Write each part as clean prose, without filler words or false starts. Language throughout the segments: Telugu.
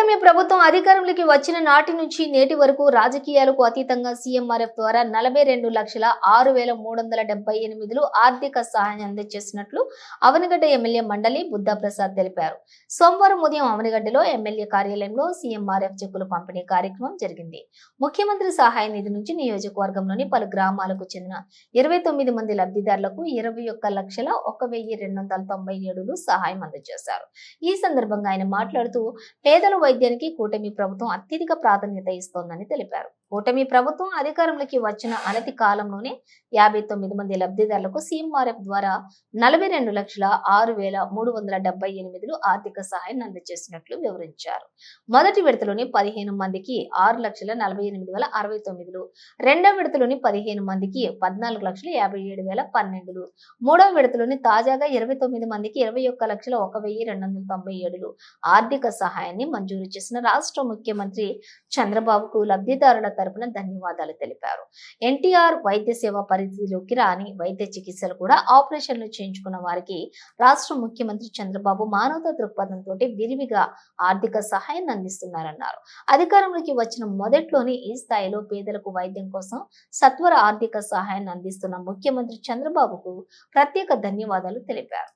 కూటమి ప్రభుత్వం అధికారంలోకి వచ్చిన నాటి నుంచి నేటి వరకు రాజకీయాలకు అతీతంగా సీఎంఆర్ఎఫ్ ద్వారా 42,06,378 ఆర్థిక సహాయాన్ని అందజేసినట్లు అవనిగడ్డ ఎమ్మెల్యే మండలి బుద్ధప్రసాద్ తెలిపారు. సోమవారం ఉదయం అవనిగడ్డలో ఎమ్మెల్యే కార్యాలయంలో సీఎంఆర్ఎఫ్ చెక్కుల పంపిణీ కార్యక్రమం జరిగింది. ముఖ్యమంత్రి సహాయ నిధి నుంచి నియోజకవర్గంలోని పలు గ్రామాలకు చెందిన 29 మంది లబ్ధిదారులకు 21,01,297 సహాయం అందజేశారు. ఈ సందర్భంగా ఆయన మాట్లాడుతూ పేదల వైద్యానికి కూటమి ప్రభుత్వం అత్యధిక ప్రాధాన్యత ఇస్తోందని తెలిపారు. కూటమి ప్రభుత్వం అధికారంలోకి వచ్చిన అనతి కాలంలోనే 59 మంది లబ్ధిదారులకు సీఎంఆర్ఎఫ్ ద్వారా 42,06,378 ఆర్థిక సహాయాన్ని అందజేసినట్లు వివరించారు. మొదటి విడతలోని 15 మందికి 6,48,069, రెండవ విడతలోని 15 మందికి 14,57,012, మూడవ విడతలోని తాజాగా 29 మందికి 21,01,297 ఆర్థిక సహాయాన్ని మంజూరు చేసిన రాష్ట్ర ముఖ్యమంత్రి చంద్రబాబుకు లబ్ధిదారుల తరపున ధన్యవాదాలు తెలిపారు. ఎన్టీఆర్ వైద్య సేవ పరిధిలోకి రాని వైద్య చికిత్సలు కూడా ఆపరేషన్లు చేయించుకున్న వారికి రాష్ట్ర ముఖ్యమంత్రి చంద్రబాబు మానవతా దృక్పథంతో విరివిగా ఆర్థిక సహాయాన్ని అందిస్తున్నారన్నారు. అధికారంలోకి వచ్చిన మొదట్లోనే ఈ స్థాయిలో పేదలకు వైద్యం కోసం సత్వర ఆర్థిక సహాయాన్ని అందిస్తున్న ముఖ్యమంత్రి చంద్రబాబుకు ప్రత్యేక ధన్యవాదాలు తెలిపారు.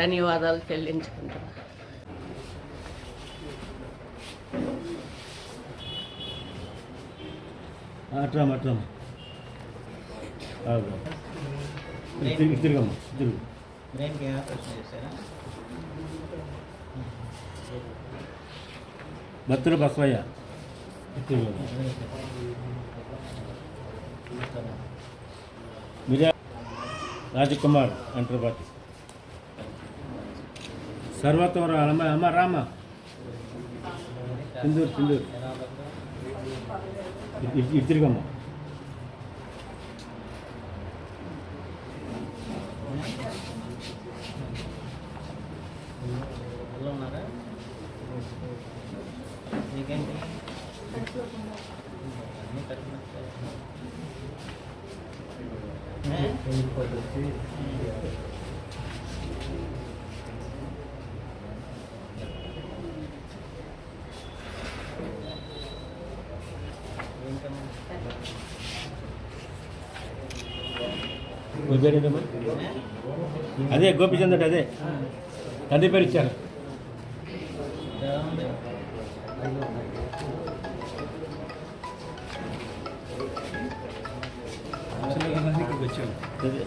ధన్యవాదాలు చెల్లించుకుంటున్నాను. అట్రామా తిరుగమ్మా తిరుగు బత్తుల బస్వయ్య మీరా రాజకుమార్ అంటర్పాటి సర్వత్వర అమ్మ రామ సింధూర్ తిరిగమ్మ అదే గోపిచంద్ అంటే అదే తండ్రి పేరు ఇచ్చారు. వచ్చాను అదే